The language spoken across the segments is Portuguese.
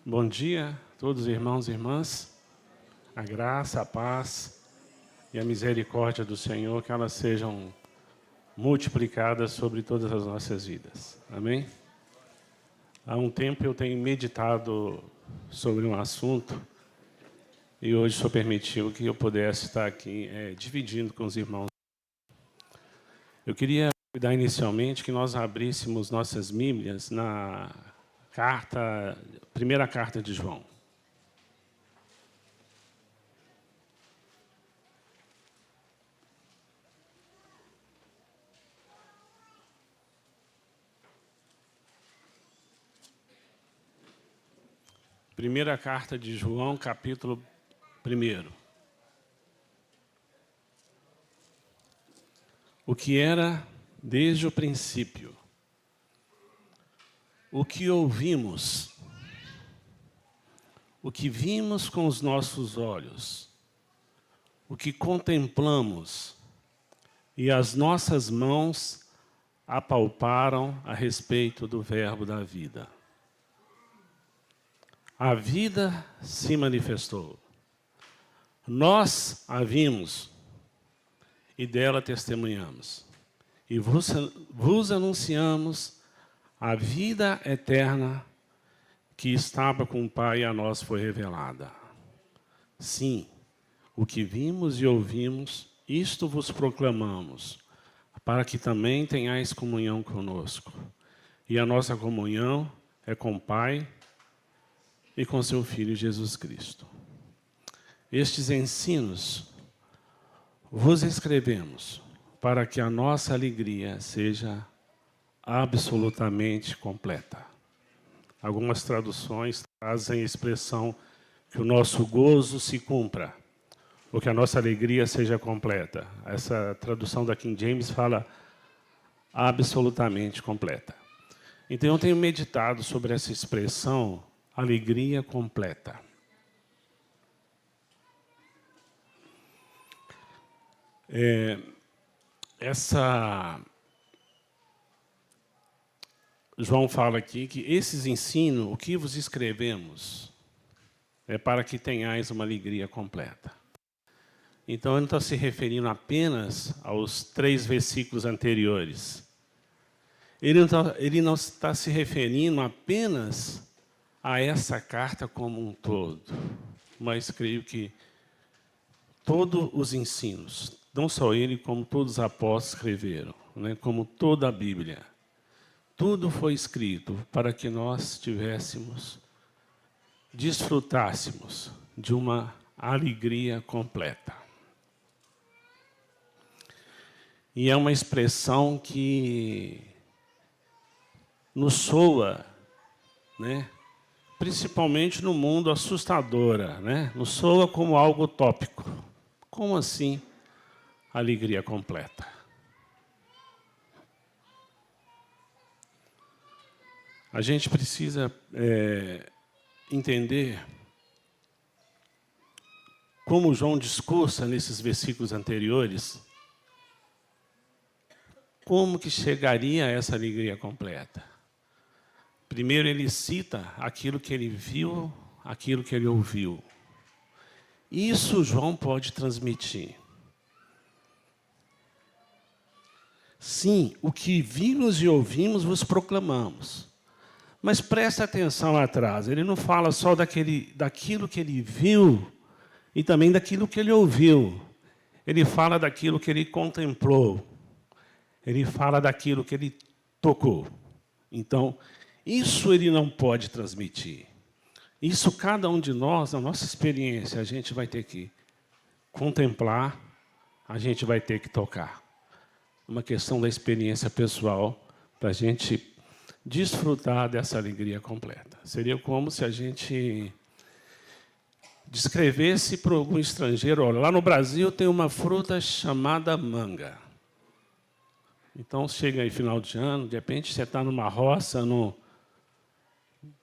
Bom dia, todos irmãos e irmãs. A graça, a paz e a misericórdia do Senhor, que elas sejam multiplicadas sobre todas as nossas vidas. Amém? Há um tempo eu tenho meditado sobre um assunto e hoje o Senhor permitiu que eu pudesse estar aqui dividindo com os irmãos. Eu queria convidar inicialmente que nós abríssemos nossas Bíblias na primeira carta de João. Primeira carta de João, capítulo 1. O que era desde o princípio, o que ouvimos, o que vimos com os nossos olhos, o que contemplamos e as nossas mãos apalparam a respeito do Verbo da vida. A vida se manifestou. Nós a vimos e dela testemunhamos. E vos anunciamos a vida eterna que estava com o Pai e a nós foi revelada. Sim, o que vimos e ouvimos, isto vos proclamamos, para que também tenhais comunhão conosco. E a nossa comunhão é com o Pai e com seu Filho Jesus Cristo. Estes ensinos vos escrevemos para que a nossa alegria seja absolutamente completa. Algumas traduções trazem a expressão que o nosso gozo se cumpra, ou que a nossa alegria seja completa. Essa tradução da King James fala absolutamente completa. Então eu tenho meditado sobre essa expressão alegria completa. João fala aqui que esses ensinos, o que vos escrevemos, é para que tenhais uma alegria completa. Então, ele não está se referindo apenas aos 3 versículos anteriores. Ele não está se referindo apenas a essa carta como um todo, mas creio que todos os ensinos, não só ele, como todos os apóstolos escreveram, né, como toda a Bíblia, tudo foi escrito para que nós desfrutássemos de uma alegria completa. E é uma expressão que nos soa, né, principalmente no mundo assustadora, né? Nos soa como algo utópico. Como assim alegria completa? A gente precisa entender como João discursa nesses versículos anteriores, como que chegaria a essa alegria completa. Primeiro ele cita aquilo que ele viu, aquilo que ele ouviu. Isso João pode transmitir. Sim, o que vimos e ouvimos vos proclamamos. Mas presta atenção lá atrás, ele não fala só daquilo que ele viu e também daquilo que ele ouviu. Ele fala daquilo que ele contemplou. Ele fala daquilo que ele tocou. Então, isso ele não pode transmitir. Isso cada um de nós, na nossa experiência, a gente vai ter que contemplar, a gente vai ter que tocar. Uma questão da experiência pessoal, para a gente desfrutar dessa alegria completa. Seria como se a gente descrevesse para algum estrangeiro, olha, lá no Brasil tem uma fruta chamada manga. Então, chega aí final de ano, de repente você está numa roça,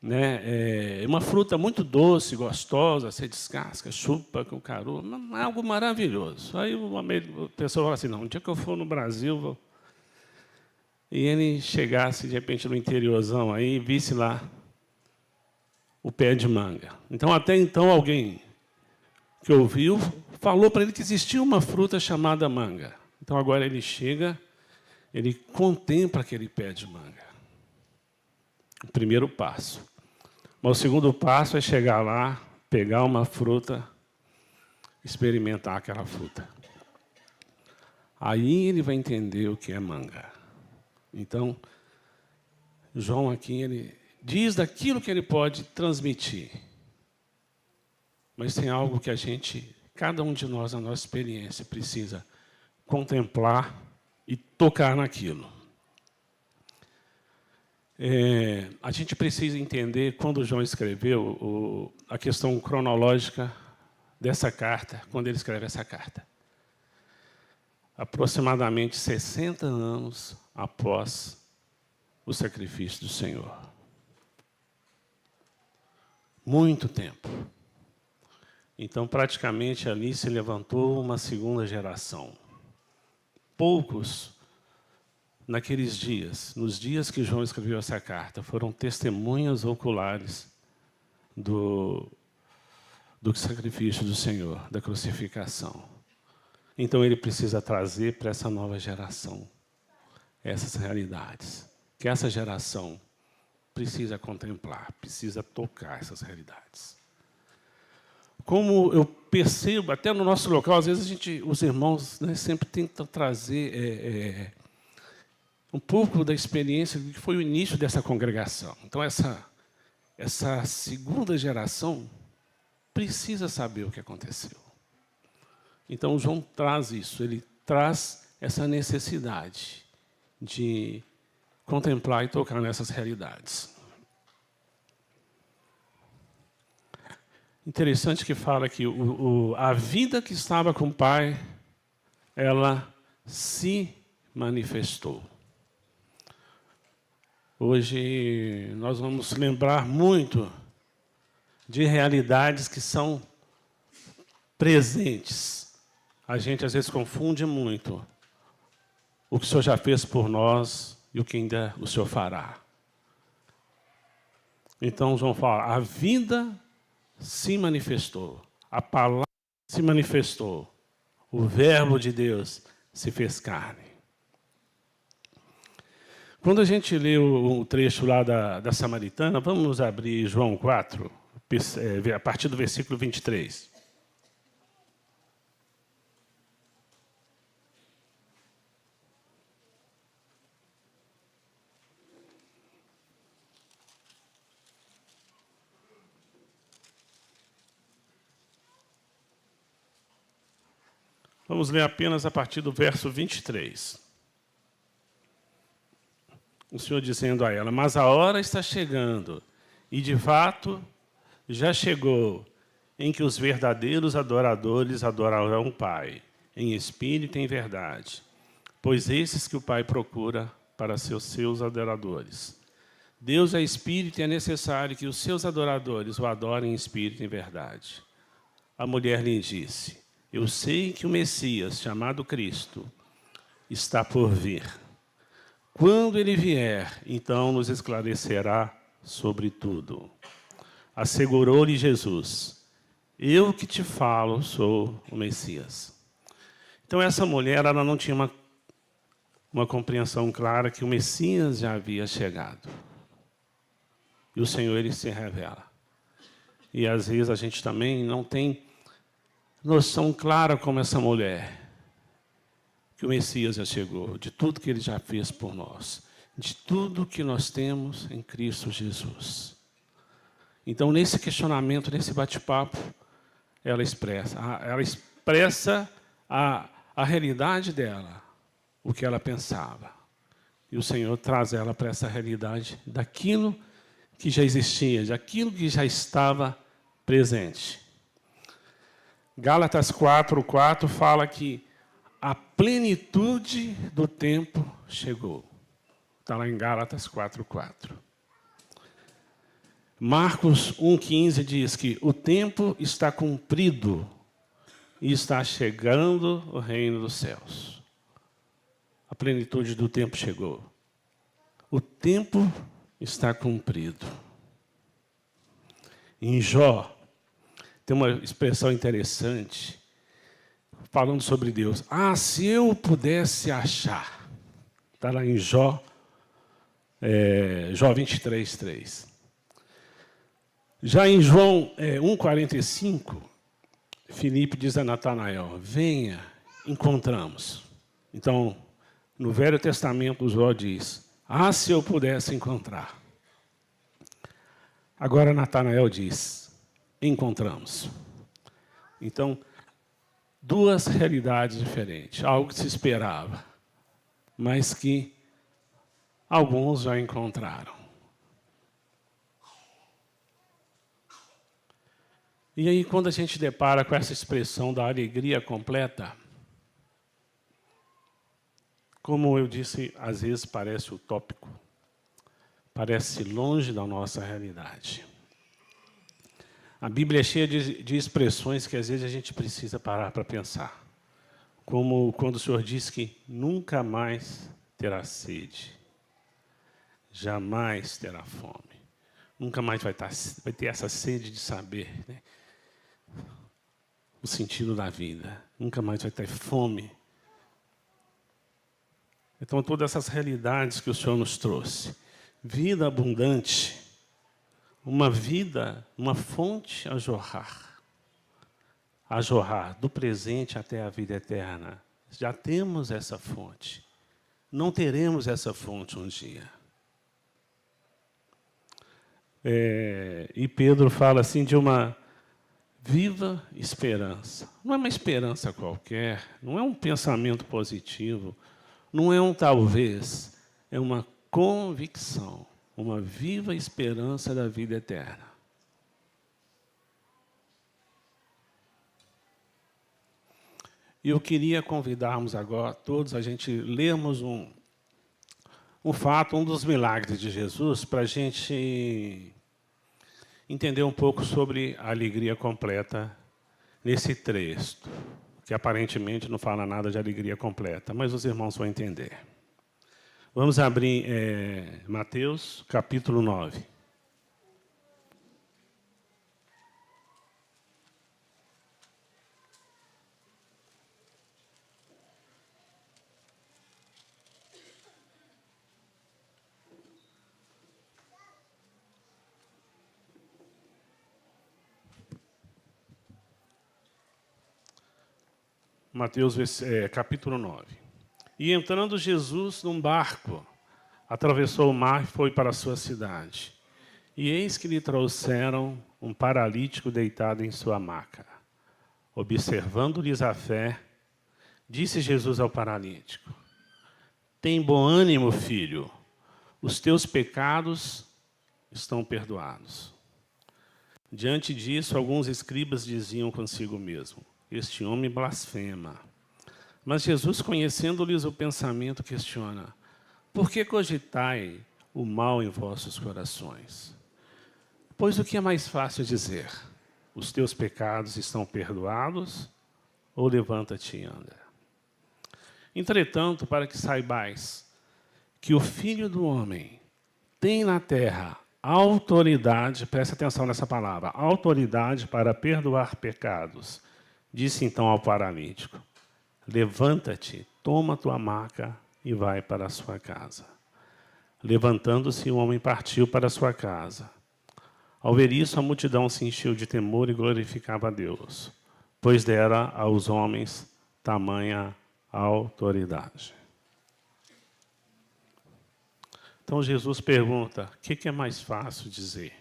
é uma fruta muito doce, gostosa, você descasca, chupa com caroço, é algo maravilhoso. Aí uma pessoa fala assim, não, um dia que eu for no Brasil, e ele chegasse, de repente, no interiorzão, aí visse lá o pé de manga. Então, até então, alguém que ouviu falou para ele que existia uma fruta chamada manga. Então, agora ele chega, ele contempla aquele pé de manga. O primeiro passo. Mas o segundo passo é chegar lá, pegar uma fruta, experimentar aquela fruta. Aí ele vai entender o que é manga. Então, João aqui, ele diz daquilo que ele pode transmitir. Mas tem algo que a gente, cada um de nós, na nossa experiência, precisa contemplar e tocar naquilo. A gente precisa entender, quando João escreveu, a questão cronológica dessa carta, quando ele escreve essa carta. Aproximadamente 60 anos após o sacrifício do Senhor. Muito tempo. Então, praticamente, ali se levantou uma segunda geração. Poucos, naqueles dias, nos dias que João escreveu essa carta, foram testemunhas oculares do sacrifício do Senhor, da crucificação. Então, ele precisa trazer para essa nova geração essas realidades. Que essa geração precisa contemplar, precisa tocar essas realidades. Como eu percebo, até no nosso local, às vezes os irmãos, né, sempre tentam trazer um pouco da experiência do que foi o início dessa congregação. Então, essa segunda geração precisa saber o que aconteceu. Então, João traz isso, ele traz essa necessidade de contemplar e tocar nessas realidades. Interessante que fala que a vida que estava com o Pai, ela se manifestou. Hoje nós vamos lembrar muito de realidades que são presentes. A gente às vezes confunde muito o que o Senhor já fez por nós e o que ainda o Senhor fará. Então João fala, a vida se manifestou, a palavra se manifestou, o verbo de Deus se fez carne. Quando a gente lê o trecho lá da Samaritana, vamos abrir João 4, a partir do versículo 23. Vamos ler apenas a partir do verso 23. O Senhor dizendo a ela, mas a hora está chegando, e de fato já chegou, em que os verdadeiros adoradores adorarão o Pai, em espírito e em verdade, pois esses que o Pai procura para seus adoradores. Deus é espírito e é necessário que os seus adoradores o adorem em espírito e em verdade. A mulher lhe disse, eu sei que o Messias, chamado Cristo, está por vir. Quando ele vier, então nos esclarecerá sobre tudo. Assegurou-lhe Jesus, eu que te falo sou o Messias. Então essa mulher ela não tinha uma compreensão clara que o Messias já havia chegado. E o Senhor ele se revela. E às vezes a gente também não tem noção clara como essa mulher, que o Messias já chegou, de tudo que ele já fez por nós, de tudo que nós temos em Cristo Jesus. Então, nesse questionamento, nesse bate-papo, ela expressa a realidade dela, o que ela pensava. E o Senhor traz ela para essa realidade daquilo que já existia, daquilo que já estava presente. Gálatas 4:4 fala que a plenitude do tempo chegou. Está lá em Gálatas 4:4. Marcos 1:15 diz que o tempo está cumprido e está chegando o reino dos céus. A plenitude do tempo chegou. O tempo está cumprido. Em Jó, tem uma expressão interessante, falando sobre Deus. Ah, se eu pudesse achar. Está lá em Jó, Jó 23, 3. Já em João 1,45, Filipe diz a Natanael, venha, encontramos. Então, no Velho Testamento, Jó diz, ah, se eu pudesse encontrar. Agora Natanael diz, encontramos. Então, duas realidades diferentes, algo que se esperava, mas que alguns já encontraram. E aí, quando a gente depara com essa expressão da alegria completa, como eu disse, às vezes parece utópico, parece longe da nossa realidade. A Bíblia é cheia de expressões que às vezes a gente precisa parar para pensar. Como quando o Senhor diz que nunca mais terá sede, jamais terá fome, nunca mais vai ter essa sede de saber, né, o sentido da vida, nunca mais vai ter fome. Então, todas essas realidades que o Senhor nos trouxe, vida abundante, uma vida, uma fonte a jorrar do presente até a vida eterna. Já temos essa fonte. Não teremos essa fonte um dia. E Pedro fala assim de uma viva esperança. Não é uma esperança qualquer, não é um pensamento positivo, não é um talvez, é uma convicção, uma viva esperança da vida eterna. E eu queria convidarmos agora todos a gente lermos um fato, um dos milagres de Jesus, para a gente entender um pouco sobre a alegria completa nesse texto, que aparentemente não fala nada de alegria completa, mas os irmãos vão entender. Vamos abrir Mateus, capítulo 9. Mateus, capítulo 9. E entrando Jesus num barco, atravessou o mar e foi para a sua cidade. E eis que lhe trouxeram um paralítico deitado em sua maca. Observando-lhes a fé, disse Jesus ao paralítico, tem bom ânimo, filho, os teus pecados estão perdoados. Diante disso, alguns escribas diziam consigo mesmo, este homem blasfema. Mas Jesus, conhecendo-lhes o pensamento, questiona, por que cogitai o mal em vossos corações? Pois o que é mais fácil dizer? Os teus pecados estão perdoados? Ou levanta-te e anda? Entretanto, para que saibais que o Filho do Homem tem na terra autoridade, presta atenção nessa palavra, autoridade para perdoar pecados, disse então ao paralítico, levanta-te, toma tua maca e vai para a sua casa. Levantando-se, o homem partiu para a sua casa. Ao ver isso, a multidão se encheu de temor e glorificava a Deus, pois dera aos homens tamanha autoridade. Então Jesus pergunta, o que é mais fácil dizer?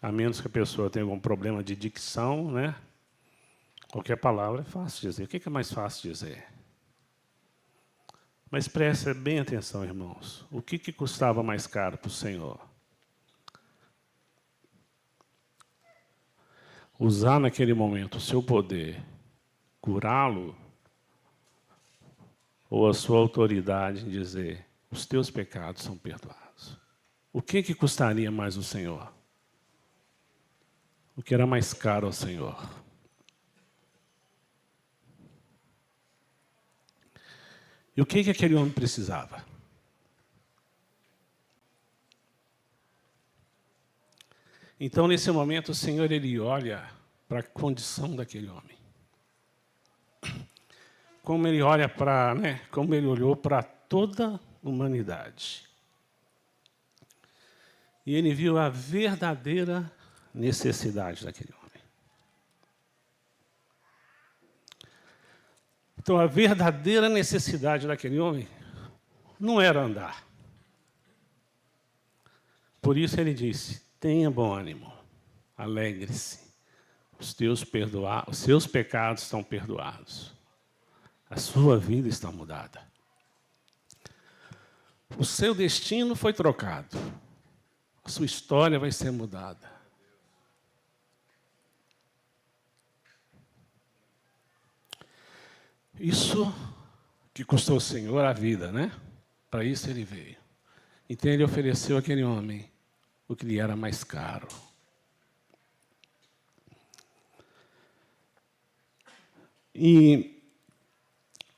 A menos que a pessoa tenha algum problema de dicção, né? Qualquer palavra é fácil dizer. O que é mais fácil dizer? Mas preste bem atenção, irmãos. O que custava mais caro para o Senhor? Usar naquele momento o seu poder, curá-lo, ou a sua autoridade em dizer, os teus pecados são perdoados. O que custaria mais ao Senhor? O que era mais caro ao Senhor? E o que aquele homem precisava? Então, nesse momento, o Senhor ele olha para a condição daquele homem. Como ele olha para, como ele olhou para toda a humanidade. E ele viu a verdadeira necessidade daquele homem. Então, a verdadeira necessidade daquele homem não era andar. Por isso ele disse: tenha bom ânimo, alegre-se, os seus pecados estão perdoados, a sua vida está mudada. O seu destino foi trocado, a sua história vai ser mudada. Isso que custou ao Senhor a vida, né? Para isso ele veio. Então ele ofereceu àquele homem o que lhe era mais caro. E,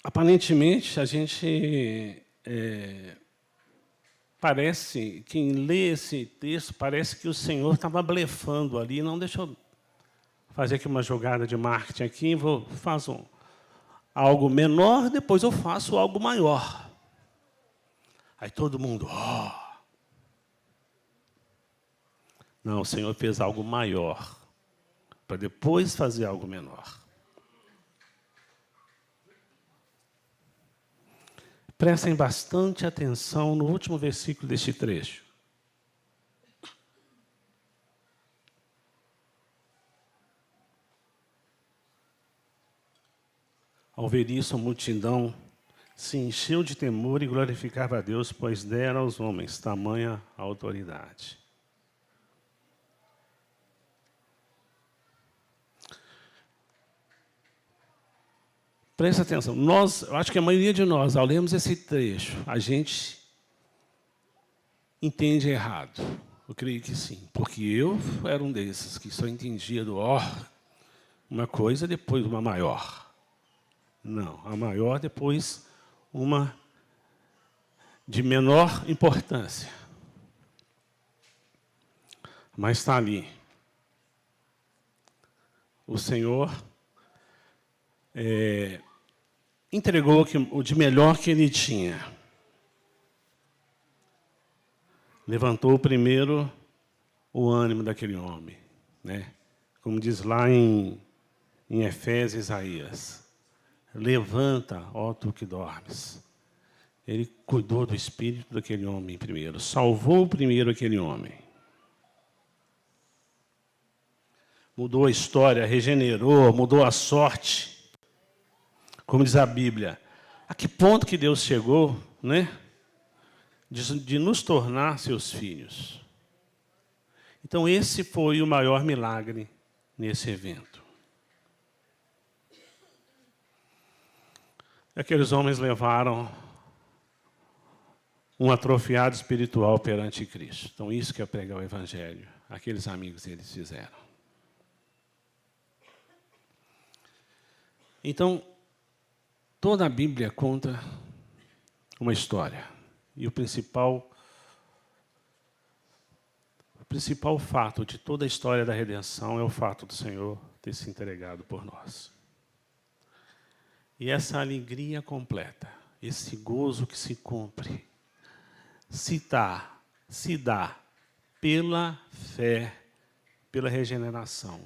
aparentemente, a gente parece, quem lê esse texto, parece que o Senhor estava blefando ali. Não, deixa eu fazer aqui uma jogada de marketing aqui, faço algo menor, depois eu faço algo maior. Aí todo mundo, Não, o Senhor fez algo maior, para depois fazer algo menor. Prestem bastante atenção no último versículo deste trecho. Ao ver isso, a multidão se encheu de temor e glorificava a Deus, pois dera aos homens tamanha autoridade. Presta atenção, eu acho que a maioria de nós, ao lermos esse trecho, a gente entende errado. Eu creio que sim, porque eu era um desses que só entendia uma coisa, depois uma maior. Não, a maior, depois uma de menor importância. Mas está ali. O Senhor entregou o de melhor que ele tinha. Levantou primeiro o ânimo daquele homem, né? Como diz lá em Efésios, Isaías: levanta, ó tu que dormes. Ele cuidou do espírito daquele homem primeiro, salvou primeiro aquele homem. Mudou a história, regenerou, mudou a sorte. Como diz a Bíblia, a que ponto que Deus chegou, né? De nos tornar seus filhos. Então, esse foi o maior milagre nesse evento. Aqueles homens levaram um atrofiado espiritual perante Cristo. Então, isso que é pregar o Evangelho. Aqueles amigos eles fizeram. Então, toda a Bíblia conta uma história. E o principal fato de toda a história da redenção é o fato do Senhor ter se entregado por nós. E essa alegria completa, esse gozo que se cumpre, se dá pela fé, pela regeneração,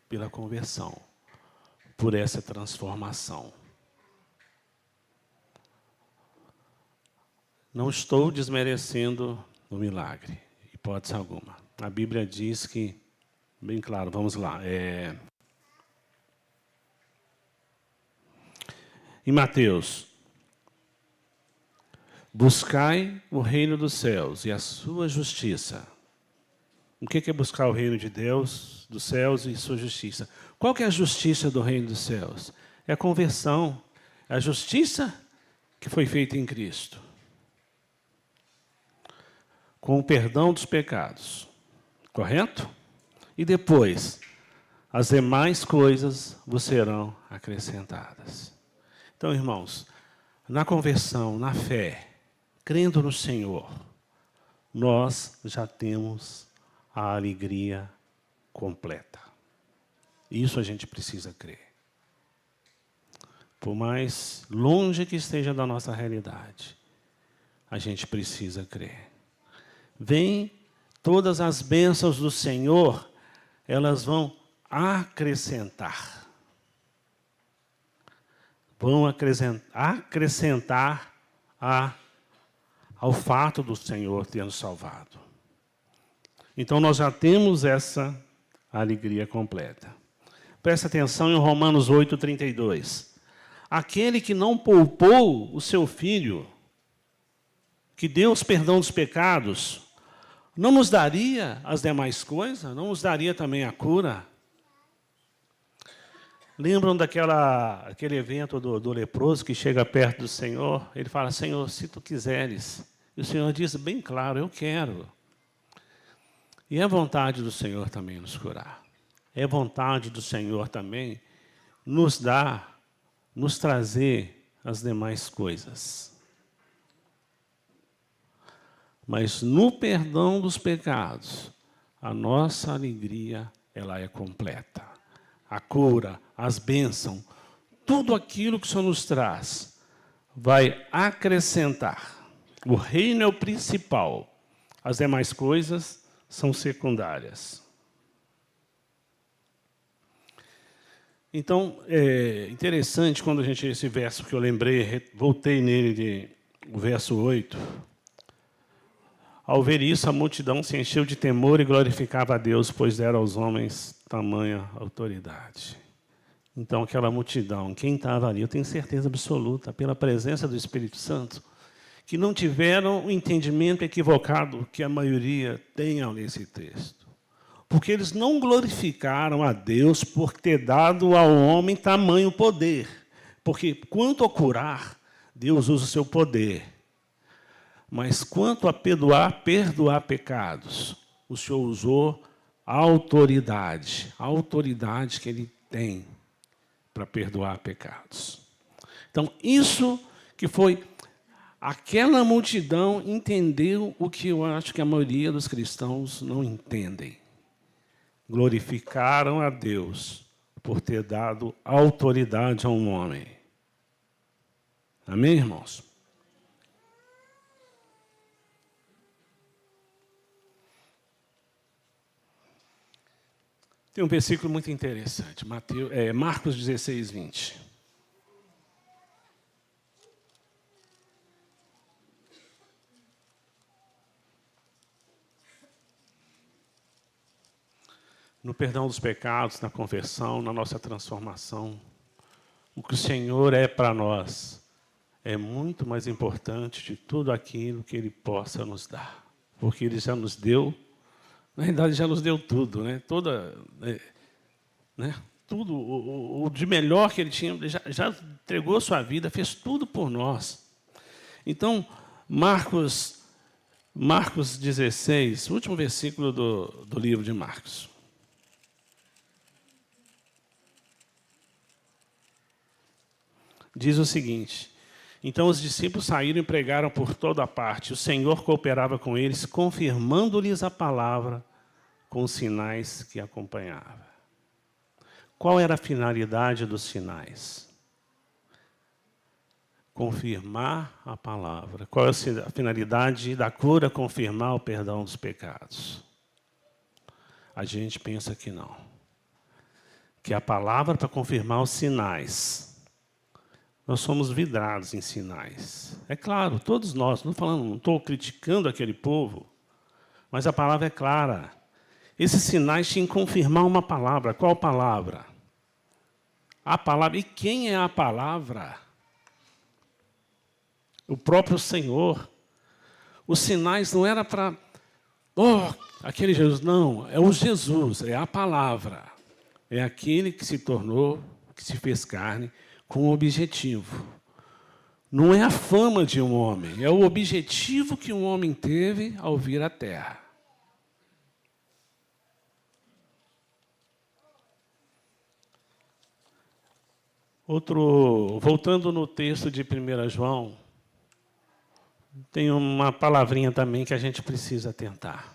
pela conversão, por essa transformação. Não estou desmerecendo o milagre, hipótese alguma. A Bíblia diz que, bem claro, vamos lá. Em Mateus: buscai o reino dos céus e a sua justiça. O que é buscar o reino de Deus, dos céus e sua justiça? Qual que é a justiça do reino dos céus? É a conversão, é a justiça que foi feita em Cristo, com o perdão dos pecados. Correto? E depois, as demais coisas vos serão acrescentadas. Então, irmãos, na conversão, na fé, crendo no Senhor, nós já temos a alegria completa. Isso a gente precisa crer. Por mais longe que esteja da nossa realidade, a gente precisa crer. Vem todas as bênçãos do Senhor, elas vão acrescentar. Vão acrescentar ao fato do Senhor ter nos salvado. Então, nós já temos essa alegria completa. Presta atenção em Romanos 8:32. Aquele que não poupou o seu Filho, que deu os perdão dos pecados, não nos daria as demais coisas? Não nos daria também a cura? Lembram daquele evento do leproso que chega perto do Senhor? Ele fala, Senhor, se tu quiseres. E o Senhor diz bem claro, eu quero. E é vontade do Senhor também nos curar. É vontade do Senhor também nos dar, nos trazer as demais coisas. Mas no perdão dos pecados, a nossa alegria ela é completa. A cura, as bênçãos, tudo aquilo que o Senhor nos traz, vai acrescentar. O reino é o principal. As demais coisas são secundárias. Então, é interessante quando esse verso que eu lembrei, voltei nele, o verso 8. Ao ver isso, a multidão se encheu de temor e glorificava a Deus, pois dera aos homens tamanha autoridade. Então, aquela multidão, quem estava ali, eu tenho certeza absoluta, pela presença do Espírito Santo, que não tiveram o entendimento equivocado que a maioria tem ao ler esse texto. Porque eles não glorificaram a Deus por ter dado ao homem tamanho poder. Porque, quanto a curar, Deus usa o seu poder. Mas, quanto a perdoar pecados, o Senhor usou a autoridade que Ele tem para perdoar pecados. Então, isso que foi... Aquela multidão entendeu o que eu acho que a maioria dos cristãos não entendem. Glorificaram a Deus por ter dado autoridade a um homem. Amém, irmãos? Tem um versículo muito interessante, Marcos 16, 20. No perdão dos pecados, na conversão, na nossa transformação, o que o Senhor é para nós é muito mais importante de tudo aquilo que Ele possa nos dar. Porque Ele já nos deu, na realidade já nos deu tudo, né? Tudo, o de melhor que Ele tinha, já entregou a sua vida, fez tudo por nós. Então, Marcos 16, último versículo do livro de Marcos. Diz o seguinte, então os discípulos saíram e pregaram por toda a parte. O Senhor cooperava com eles, confirmando-lhes a palavra com os sinais que acompanhava. Qual era a finalidade dos sinais? Confirmar a palavra. Qual é a finalidade da cura? Confirmar o perdão dos pecados. A gente pensa que não. Que a palavra para confirmar os sinais. Nós somos vidrados em sinais. É claro, todos nós, não estou criticando aquele povo, mas a palavra é clara. Esses sinais tinham que confirmar uma palavra. Qual palavra? A palavra. E quem é a palavra? O próprio Senhor. Os sinais não era para... aquele Jesus. Não, é o Jesus, é a palavra. É aquele que se tornou, que se fez carne, com um objetivo. Não é a fama de um homem, é o objetivo que um homem teve ao vir à Terra. Voltando no texto de 1 João, tem uma palavrinha também que a gente precisa atentar.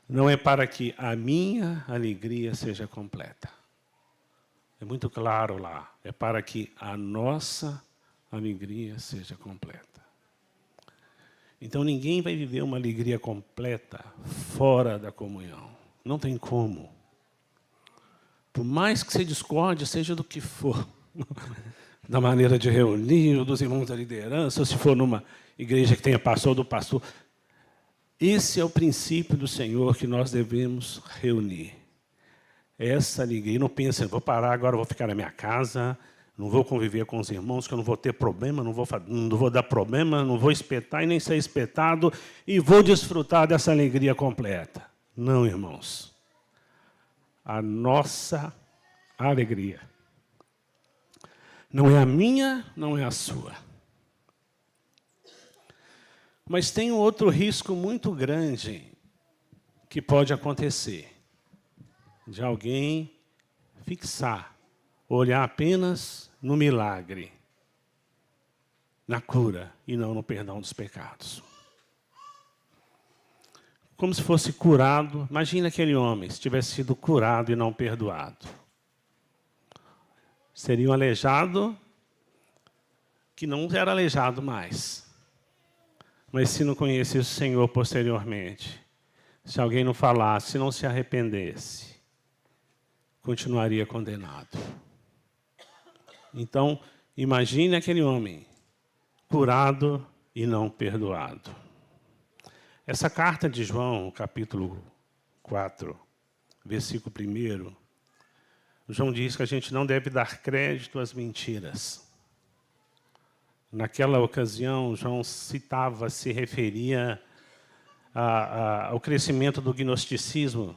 não é para que a minha alegria seja completa. É muito claro lá. É para que a nossa alegria seja completa. Então, ninguém vai viver uma alegria completa fora da comunhão. Não tem como. Por mais que você discorde, seja do que for, da maneira de reunir, ou dos irmãos da liderança, ou se for numa igreja que tenha pastor do pastor, esse é o princípio do Senhor que nós devemos reunir. Essa alegria. Não pensa, vou parar agora, vou ficar na minha casa, não vou conviver com os irmãos, que eu não vou ter problema, não vou dar problema, não vou espetar e nem ser espetado, e vou desfrutar dessa alegria completa. Não, irmãos. A nossa alegria não é a minha, não é a sua. Mas tem um outro risco muito grande que pode acontecer, de alguém fixar, olhar apenas no milagre, na cura, e não no perdão dos pecados. Como se fosse curado. Imagina aquele homem, se tivesse sido curado e não perdoado. Seria um aleijado que não era aleijado mais. Mas se não conhecesse o Senhor posteriormente, se alguém não falasse, se não se arrependesse, continuaria condenado. Então, imagine aquele homem curado e não perdoado. Essa carta de João, capítulo 4, versículo 1, João diz que a gente não deve dar crédito às mentiras. Naquela ocasião, João se referia ao crescimento do gnosticismo.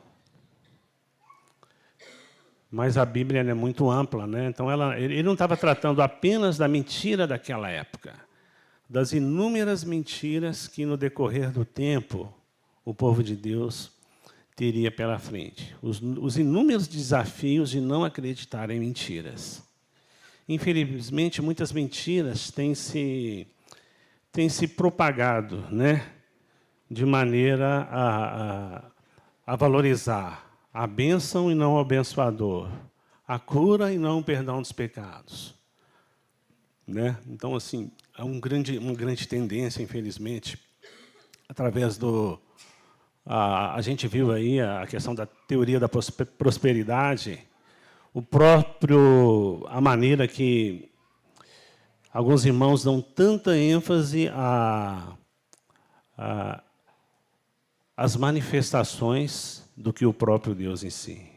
Mas a Bíblia é muito ampla, né? Então, ele não estava tratando apenas da mentira daquela época, das inúmeras mentiras que, no decorrer do tempo, o povo de Deus teria pela frente. Os inúmeros desafios de não acreditar em mentiras. Infelizmente, muitas mentiras têm se propagado, né? De maneira a valorizar a bênção e não o abençoador, a cura e não o perdão dos pecados. Né? Então, assim, há uma grande tendência, infelizmente, através do... A gente viu aí a questão da teoria da prosperidade, a maneira que alguns irmãos dão tanta ênfase às manifestações do que o próprio Deus em si.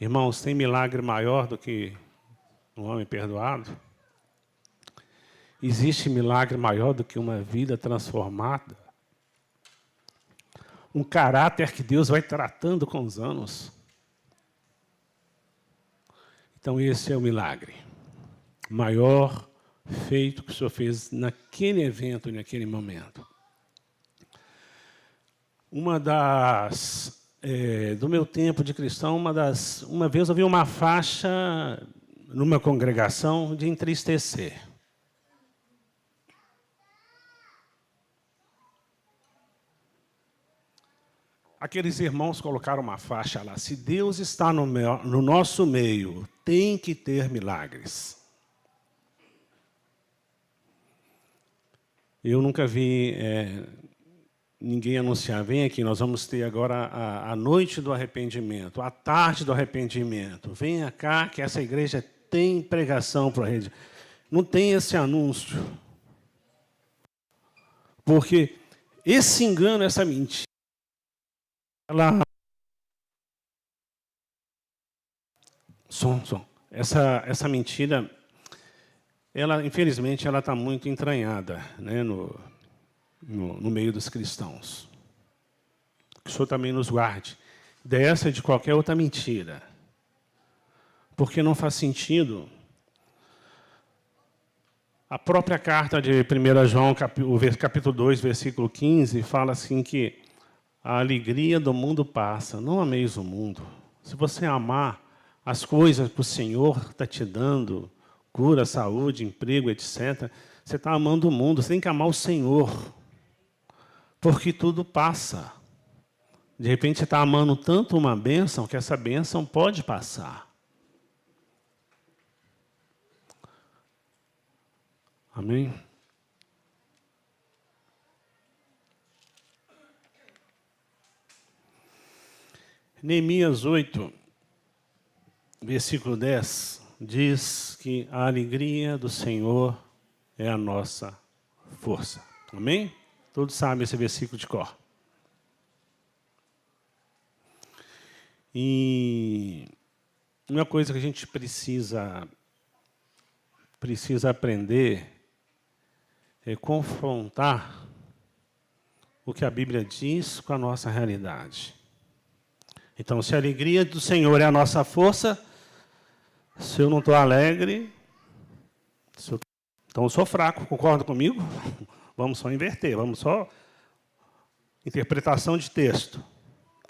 Irmãos, tem milagre maior do que um homem perdoado? Existe milagre maior do que uma vida transformada? Um caráter que Deus vai tratando com os anos? Então, esse é o milagre. O maior feito que o Senhor fez naquele evento e naquele momento. Do meu tempo de cristão, uma vez eu vi uma faixa numa congregação de entristecer. Aqueles irmãos colocaram uma faixa lá: se Deus está no nosso meio, tem que ter milagres. Eu nunca vi ninguém anunciar: vem aqui, nós vamos ter agora a noite do arrependimento, a tarde do arrependimento. Venha cá, que essa igreja tem pregação para a rede. Não tem esse anúncio. Porque esse engano, essa mentira, essa mentira, infelizmente, ela está muito entranhada, né, no meio dos cristãos. Que o Senhor também nos guarde dessa e de qualquer outra mentira. Porque não faz sentido. A própria carta de 1 João, capítulo 2, versículo 15, fala assim que a alegria do mundo passa. Não ameis o mundo. Se você amar as coisas que o Senhor está te dando, cura, saúde, emprego, etc., você está amando o mundo. Você tem que amar o Senhor. Porque tudo passa. De repente você está amando tanto uma bênção que essa bênção pode passar. Amém? Neemias 8, versículo 10, diz que a alegria do Senhor é a nossa força. Amém? Todos sabem esse versículo de cor. E uma coisa que a gente precisa aprender é confrontar o que a Bíblia diz com a nossa realidade. Então, se a alegria do Senhor é a nossa força, se eu não estou alegre, então eu sou fraco, concorda comigo? Vamos só inverter, vamos só... Interpretação de texto.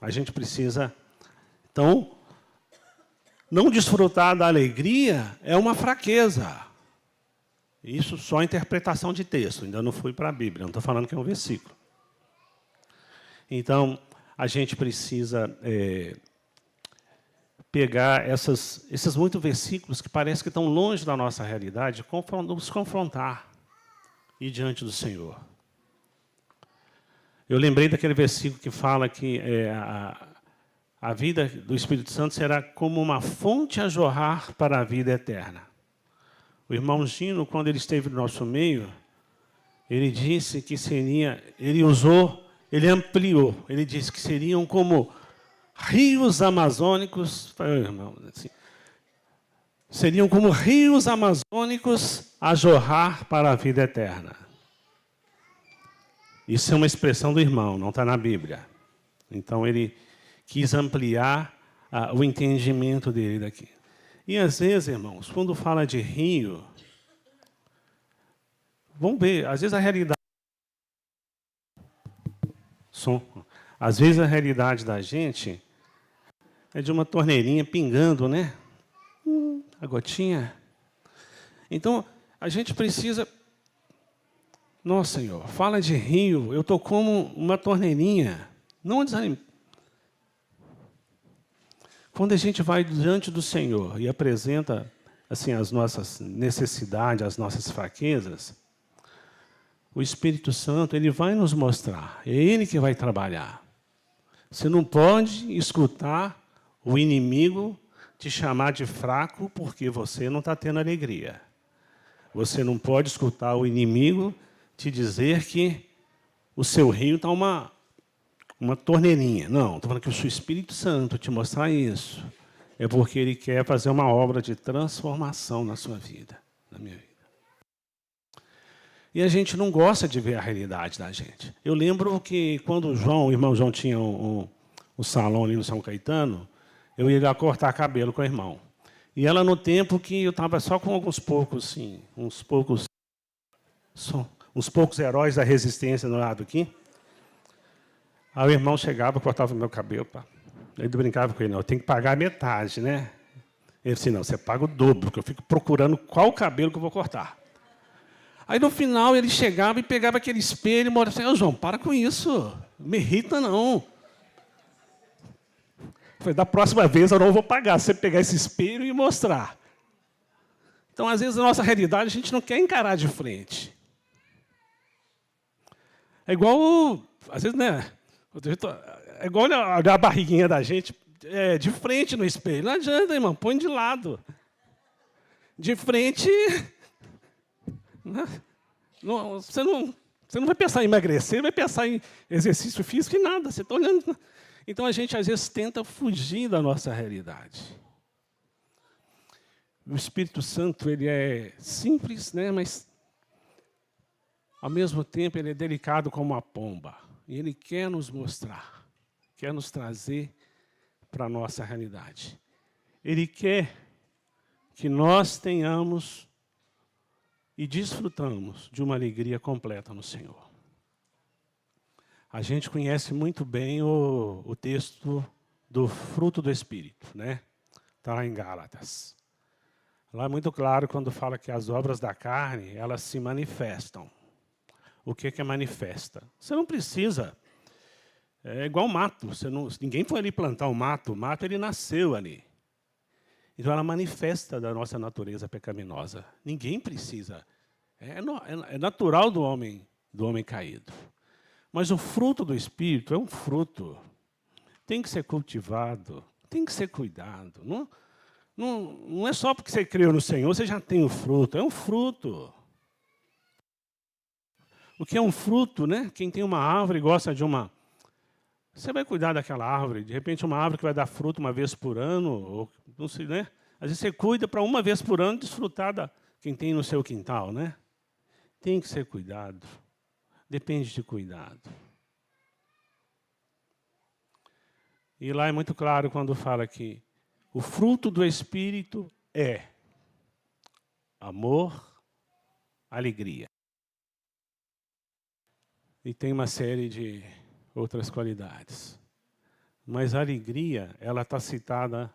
A gente precisa... Então, não desfrutar da alegria é uma fraqueza. Isso só interpretação de texto, ainda não fui para a Bíblia, não estou falando que é um versículo. Então, a gente precisa pegar esses muitos versículos que parece que estão longe da nossa realidade, nos confrontar e ir diante do Senhor. Eu lembrei daquele versículo que fala que a vida do Espírito Santo será como uma fonte a jorrar para a vida eterna. O irmão Gino, quando ele esteve no nosso meio, ele disse que seria, ele ampliou, ele disse que seriam como rios amazônicos, irmão, assim, seriam como rios amazônicos a jorrar para a vida eterna. Isso é uma expressão do irmão, não está na Bíblia. Então, ele quis ampliar o entendimento dele daqui. E, às vezes, irmãos, quando fala de rio, vamos ver, às vezes a realidade... Às vezes a realidade da gente é de uma torneirinha pingando, né? A gotinha. Então, a gente precisa... Nossa, Senhor, fala de rio, eu estou como uma torneirinha. Não desanime. Quando a gente vai diante do Senhor e apresenta assim, as nossas necessidades, as nossas fraquezas, o Espírito Santo ele vai nos mostrar. É Ele que vai trabalhar. Você não pode escutar o inimigo te chamar de fraco porque você não está tendo alegria. Você não pode escutar o inimigo te dizer que o seu rio está uma torneirinha. Não, estou falando que o seu Espírito Santo te mostrar isso. É porque ele quer fazer uma obra de transformação na sua vida, na minha vida. E a gente não gosta de ver a realidade da gente. Eu lembro que quando o irmão João tinha um salão ali no São Caetano, eu ia lá cortar cabelo com o irmão. E ela no tempo que eu estava só com alguns poucos, assim, uns poucos heróis da resistência no lado aqui. Aí o irmão chegava, cortava o meu cabelo. Pá. Ele brincava com ele, não, eu tenho que pagar a metade, né? Ele disse, não, você paga o dobro, porque eu fico procurando qual cabelo que eu vou cortar. Aí, no final, ele chegava e pegava aquele espelho e morava assim, ô, João, para com isso, não me irrita, não. Eu falei, da próxima vez eu não vou pagar, se você pegar esse espelho e mostrar. Então, às vezes, a nossa realidade, a gente não quer encarar de frente. É igual, às vezes, né? É igual olhar a barriguinha da gente de frente no espelho. Não adianta, irmão, põe de lado. De frente... Você não vai pensar em emagrecer, vai pensar em exercício físico e nada. Você está olhando. Então, a gente, às vezes, tenta fugir da nossa realidade. O Espírito Santo ele é simples, né? Mas, ao mesmo tempo, ele é delicado como uma pomba. E ele quer nos mostrar, quer nos trazer para a nossa realidade. Ele quer que nós tenhamos e desfrutamos de uma alegria completa no Senhor. A gente conhece muito bem o texto do fruto do Espírito, né? Está lá em Gálatas. Lá é muito claro quando fala que as obras da carne, elas se manifestam. O que é manifesta? Você não precisa É igual mato. Ninguém foi ali plantar o mato ele nasceu ali. Então ela manifesta da nossa natureza pecaminosa. Ninguém precisa. É natural do homem caído. Mas o fruto do Espírito é um fruto. Tem que ser cultivado, tem que ser cuidado. Não é só porque você creu no Senhor, você já tem o fruto. É um fruto. O que é um fruto, né? Quem tem uma árvore e gosta de uma... Você vai cuidar daquela árvore. De repente, uma árvore que vai dar fruto uma vez por ano, ou não sei, né? Às vezes você cuida para uma vez por ano desfrutar da quem tem no seu quintal, né? Tem que ser cuidado. Depende de cuidado. E lá é muito claro quando fala que o fruto do Espírito é amor, alegria. E tem uma série de outras qualidades. Mas a alegria, ela está citada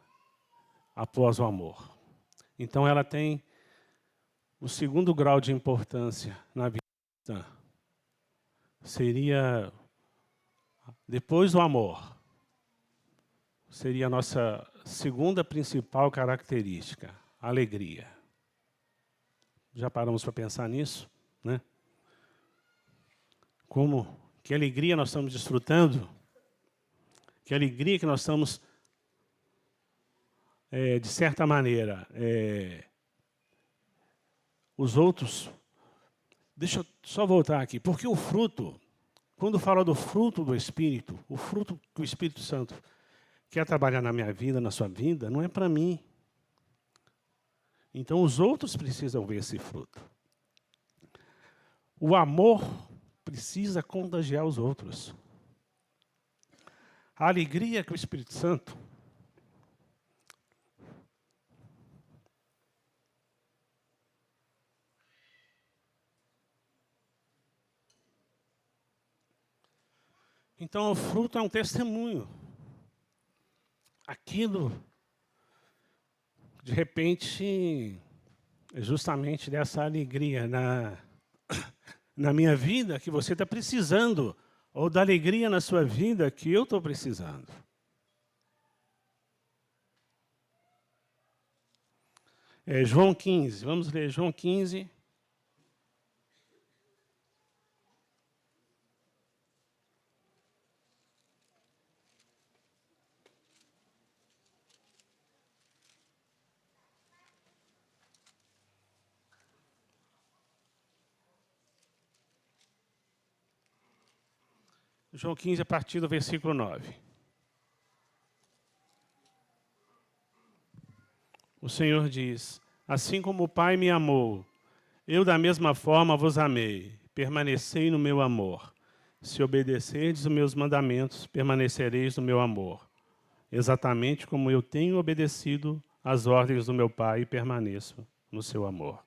após o amor. Então ela tem o segundo grau de importância na vida cristã. Seria, depois do amor, seria a nossa segunda principal característica, a alegria. Já paramos para pensar nisso, né? Que alegria nós estamos desfrutando, que alegria que nós estamos, de certa maneira, os outros... Deixa eu só voltar aqui, porque o fruto, quando fala do fruto do Espírito, o fruto que o Espírito Santo quer trabalhar na minha vida, na sua vida, não é para mim. Então os outros precisam ver esse fruto. O amor precisa contagiar os outros. A alegria que o Espírito Santo então o fruto é um testemunho. Aquilo, de repente, é justamente dessa alegria na minha vida que você está precisando, ou da alegria na sua vida que eu estou precisando. João 15, vamos ler João 15. João 15, a partir do versículo 9. O Senhor diz: assim como o Pai me amou, eu da mesma forma vos amei. Permanecei no meu amor. Se obedecerdes os meus mandamentos, permanecereis no meu amor. Exatamente como eu tenho obedecido às ordens do meu Pai e permaneço no seu amor.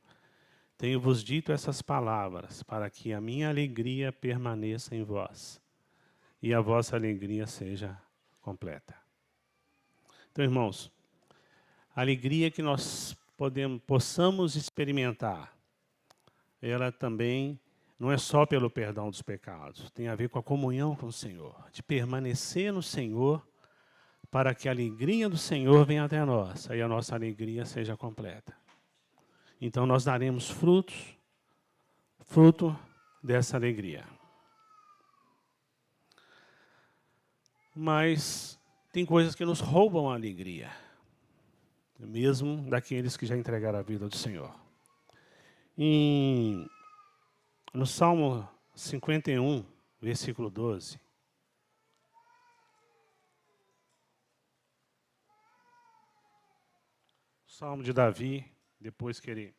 Tenho-vos dito essas palavras, para que a minha alegria permaneça em vós e a vossa alegria seja completa. Então, irmãos, a alegria que nós possamos experimentar, ela também não é só pelo perdão dos pecados, tem a ver com a comunhão com o Senhor, de permanecer no Senhor, para que a alegria do Senhor venha até nós, e a nossa alegria seja completa. Então nós daremos fruto dessa alegria. Mas tem coisas que nos roubam a alegria, mesmo daqueles que já entregaram a vida ao Senhor. No Salmo 51, versículo 12, o Salmo de Davi, depois que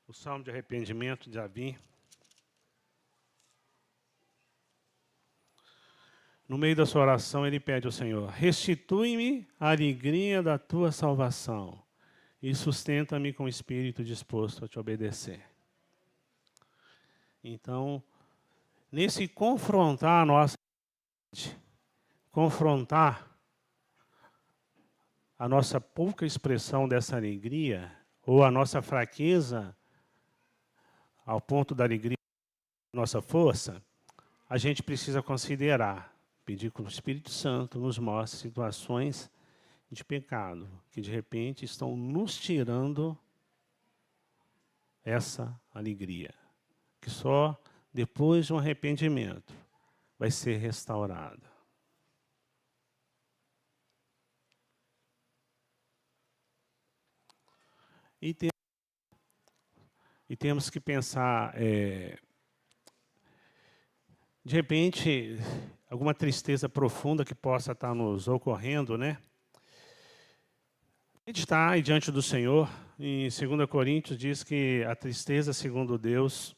o Salmo de arrependimento de Davi, no meio da sua oração, ele pede ao Senhor: restitui-me a alegria da tua salvação e sustenta-me com o espírito disposto a te obedecer. Então, nesse confrontar a nossa pouca expressão dessa alegria, ou a nossa fraqueza, ao ponto da alegria, nossa força, a gente precisa considerar. pedir que o Espírito Santo nos mostre situações de pecado, que de repente estão nos tirando essa alegria, que só depois de um arrependimento vai ser restaurada. E temos que pensar, de repente, alguma tristeza profunda que possa estar nos ocorrendo, né? A gente está aí diante do Senhor, em 2 Coríntios diz que a tristeza, segundo Deus,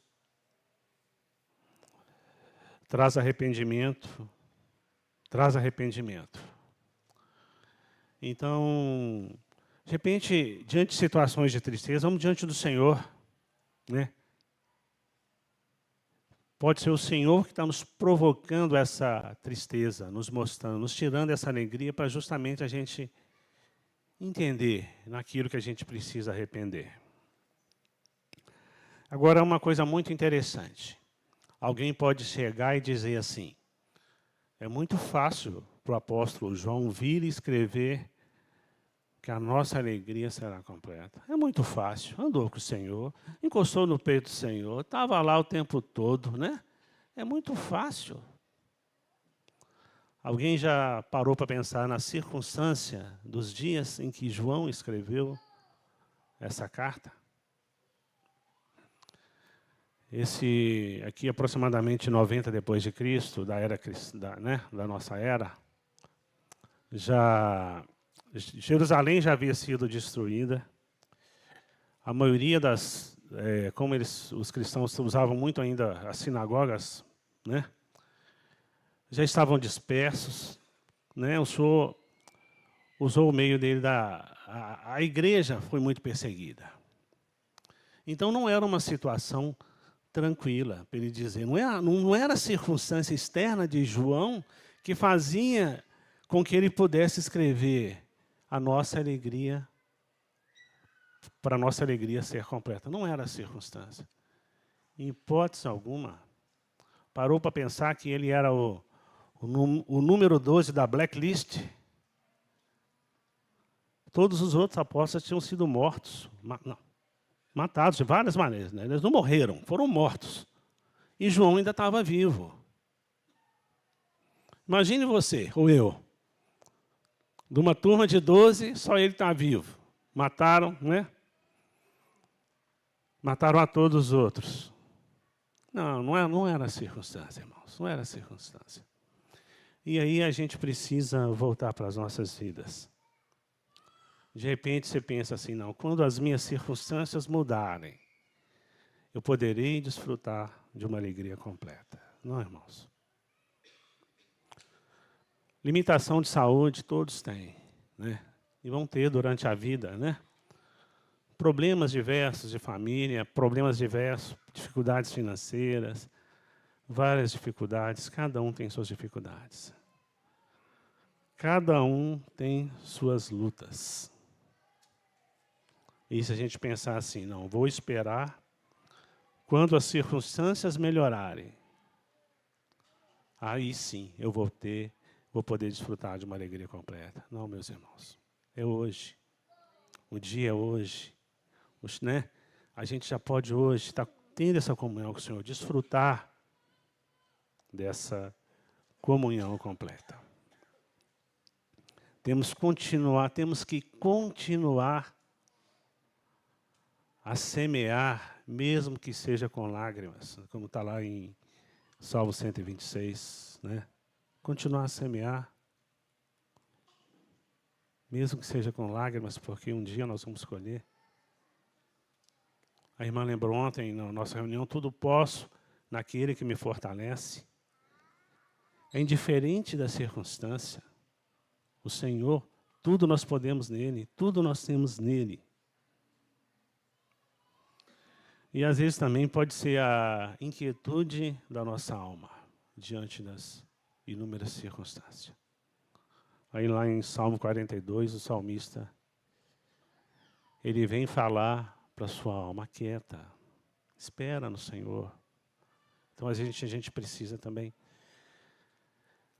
traz arrependimento, traz arrependimento. Então, de repente, diante de situações de tristeza, vamos diante do Senhor, né? Pode ser o Senhor que está nos provocando essa tristeza, nos mostrando, nos tirando essa alegria para justamente a gente entender naquilo que a gente precisa arrepender. Agora, uma coisa muito interessante. Alguém pode chegar e dizer assim, é muito fácil para o apóstolo João vir e escrever que a nossa alegria será completa. É muito fácil. Andou com o Senhor, encostou no peito do Senhor, estava lá o tempo todo, né? É muito fácil. Alguém já parou para pensar na circunstância dos dias em que João escreveu essa carta? Esse aqui, aproximadamente 90 depois de Cristo, da nossa era, Jerusalém já havia sido destruída. A maioria como os cristãos usavam muito ainda as sinagogas, né? Já estavam dispersos, né? O Senhor usou o meio dele a igreja foi muito perseguida. Então não era uma situação tranquila, para ele dizer. Não era a circunstância externa de João que fazia com que ele pudesse escrever a nossa alegria, para a nossa alegria ser completa. Não era a circunstância. Em hipótese alguma, parou para pensar que ele era o número 12 da blacklist. Todos os outros apóstolos tinham sido mortos, matados de várias maneiras, né? Eles não morreram, foram mortos. E João ainda estava vivo. Imagine você, ou eu, de uma turma de 12, só ele está vivo. Mataram, né? Mataram a todos os outros. Não era a circunstância, irmãos. Não era a circunstância. E aí a gente precisa voltar para as nossas vidas. De repente você pensa assim, não, quando as minhas circunstâncias mudarem, eu poderei desfrutar de uma alegria completa. Não, irmãos? Limitação de saúde todos têm, né? E vão ter durante a vida, né? Problemas diversos de família, problemas diversos, dificuldades financeiras, várias dificuldades, cada um tem suas dificuldades. Cada um tem suas lutas. E se a gente pensar assim, não, vou esperar quando as circunstâncias melhorarem, aí sim eu vou poder desfrutar de uma alegria completa. Não, meus irmãos, é hoje. O dia é hoje. Né? A gente já pode hoje estar tendo essa comunhão com o Senhor, desfrutar dessa comunhão completa. Temos que continuar a semear, mesmo que seja com lágrimas, como está lá em Salmo 126, né? Continuar a semear, mesmo que seja com lágrimas, porque um dia nós vamos colher. A irmã lembrou ontem, na nossa reunião, tudo posso naquele que me fortalece. É indiferente da circunstância. O Senhor, tudo nós podemos nele, tudo nós temos nele. E às vezes também pode ser a inquietude da nossa alma, diante das inúmeras circunstâncias. Aí lá em Salmo 42, o salmista, ele vem falar para a sua alma, quieta, espera no Senhor. Então a gente precisa também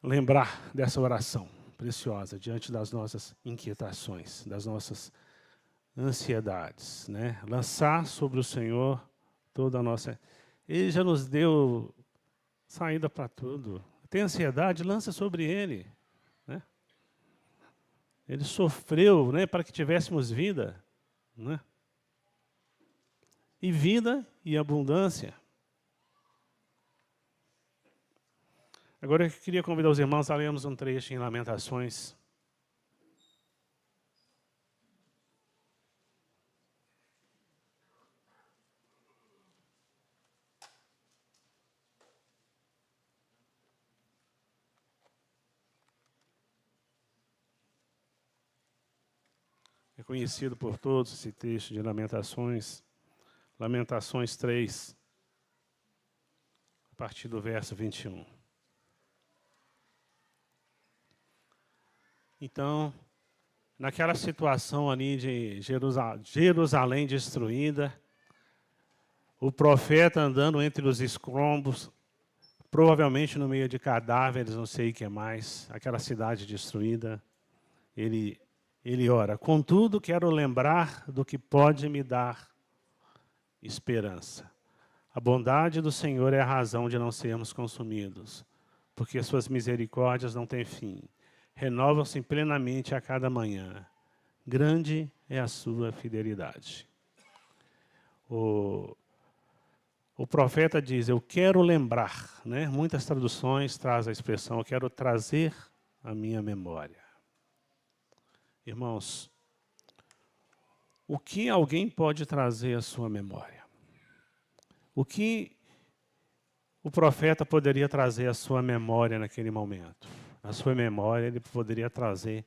lembrar dessa oração preciosa diante das nossas inquietações, das nossas ansiedades, né? Lançar sobre o Senhor toda a nossa... Ele já nos deu saída para tudo. Tem ansiedade, lança sobre Ele, né? Ele sofreu, né, para que tivéssemos vida, né? E vida e abundância. Agora eu queria convidar os irmãos a lermos um trecho em Lamentações. É conhecido por todos esse texto de Lamentações. Lamentações 3, a partir do verso 21. Então, naquela situação ali de Jerusalém destruída, o profeta andando entre os escombros, provavelmente no meio de cadáveres, não sei o que mais, aquela cidade destruída, ele ora: contudo, quero lembrar do que pode me dar esperança. A bondade do Senhor é a razão de não sermos consumidos, porque as suas misericórdias não têm fim. Renovam-se plenamente a cada manhã. Grande é a sua fidelidade. O profeta diz: eu quero lembrar, né? Muitas traduções trazem a expressão: eu quero trazer a minha memória. Irmãos, o que alguém pode trazer à sua memória? O que o profeta poderia trazer à sua memória naquele momento? Na sua memória, ele poderia trazer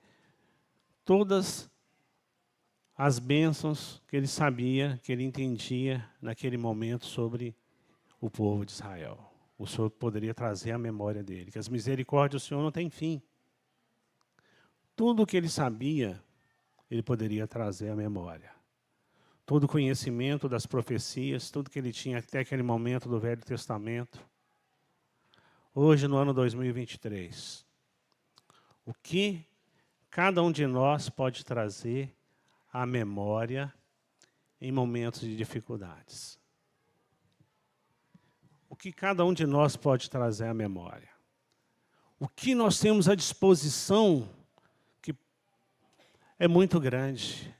todas as bênçãos que ele sabia, que ele entendia naquele momento sobre o povo de Israel. O Senhor poderia trazer à memória dele, que as misericórdias do Senhor não têm fim. Tudo o que ele sabia, ele poderia trazer à memória. Todo o conhecimento das profecias, tudo que ele tinha até aquele momento do Velho Testamento. Hoje, no ano 2023, o que cada um de nós pode trazer à memória em momentos de dificuldades? O que cada um de nós pode trazer à memória? O que nós temos à disposição, que é muito grande.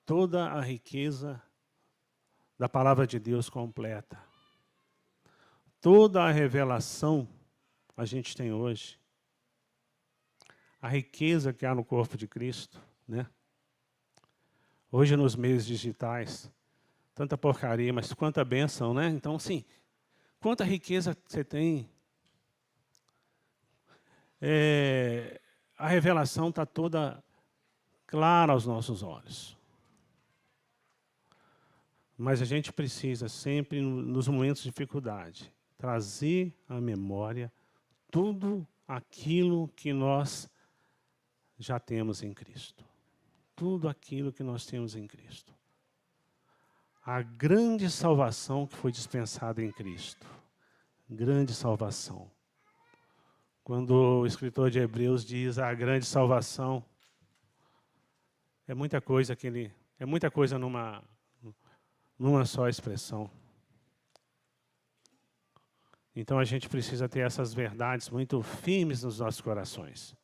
Toda a riqueza da palavra de Deus completa. Toda a revelação a gente tem hoje. A riqueza que há no corpo de Cristo, né? Hoje nos meios digitais, tanta porcaria, mas quanta bênção, né? Então, sim, quanta riqueza você tem. A revelação está toda clara aos nossos olhos. Mas a gente precisa sempre, nos momentos de dificuldade, trazer à memória tudo aquilo que nós já temos em Cristo. Tudo aquilo que nós temos em Cristo. A grande salvação que foi dispensada em Cristo. Grande salvação. Quando o escritor de Hebreus diz a grande salvação, é muita coisa numa só expressão. Então a gente precisa ter essas verdades muito firmes nos nossos corações.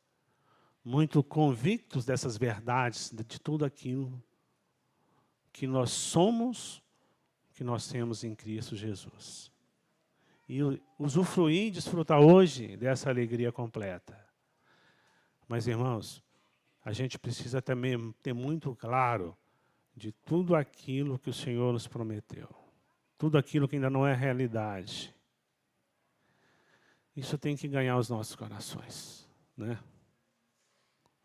Muito convictos dessas verdades, de tudo aquilo que nós somos, que nós temos em Cristo Jesus. E usufruir e desfrutar hoje dessa alegria completa. Mas, irmãos, a gente precisa também ter muito claro de tudo aquilo que o Senhor nos prometeu. Tudo aquilo que ainda não é realidade. Isso tem que ganhar os nossos corações, né?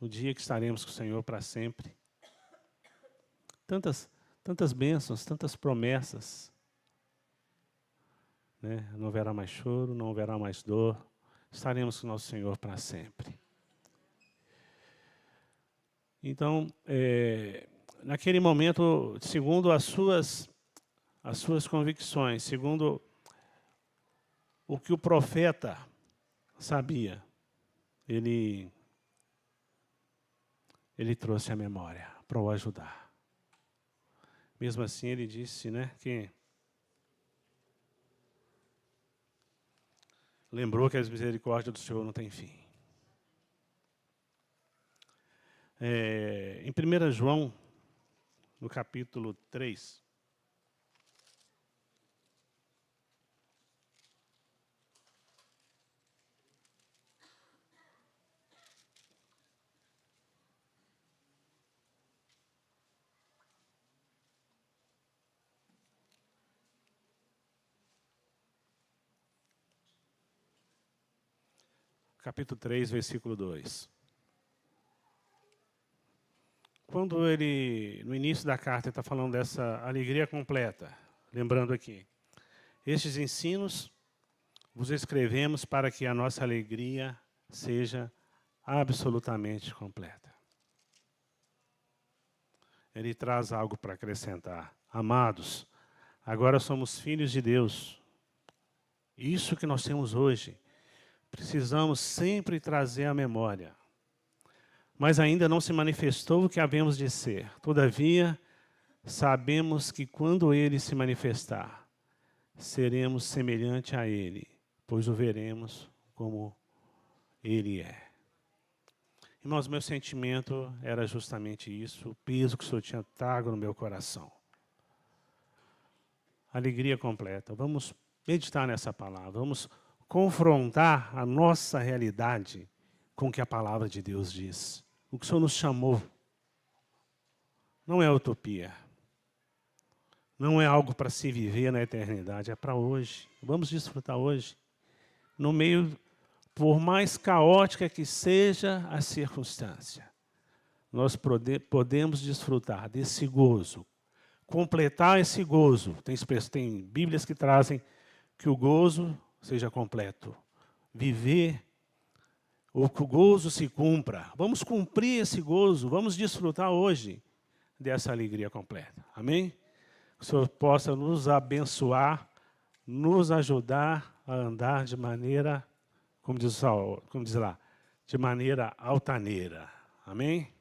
O dia que estaremos com o Senhor para sempre. Tantas bênçãos, tantas promessas. Né? Não haverá mais choro, não haverá mais dor. Estaremos com o nosso Senhor para sempre. Então, naquele momento, segundo as suas convicções, segundo o que o profeta sabia. Ele trouxe a memória para o ajudar. Mesmo assim, ele disse, né, que lembrou que as misericórdias do Senhor não têm fim. Em 1 João, no capítulo 3, capítulo 3, versículo 2. Quando ele, no início da carta, está falando dessa alegria completa, lembrando aqui, estes ensinos vos escrevemos para que a nossa alegria seja absolutamente completa. Ele traz algo para acrescentar. Amados, agora somos filhos de Deus. Isso que nós temos hoje, precisamos sempre trazer à memória. Mas ainda não se manifestou o que havemos de ser. Todavia, sabemos que quando Ele se manifestar, seremos semelhante a Ele, pois o veremos como Ele é. Irmãos, meu sentimento era justamente isso, o peso que o Senhor tinha trago no meu coração. Alegria completa. Vamos meditar nessa palavra, vamos confrontar a nossa realidade com o que a palavra de Deus diz. O que o Senhor nos chamou não é utopia. Não é algo para se viver na eternidade, é para hoje. Vamos desfrutar hoje. No meio, por mais caótica que seja a circunstância, nós podemos desfrutar desse gozo, completar esse gozo. Tem Bíblias que trazem que o gozo seja completo. Viver, ou que o gozo se cumpra. Vamos cumprir esse gozo, vamos desfrutar hoje dessa alegria completa. Amém? Que o Senhor possa nos abençoar, nos ajudar a andar de maneira, como diz lá, de maneira altaneira. Amém?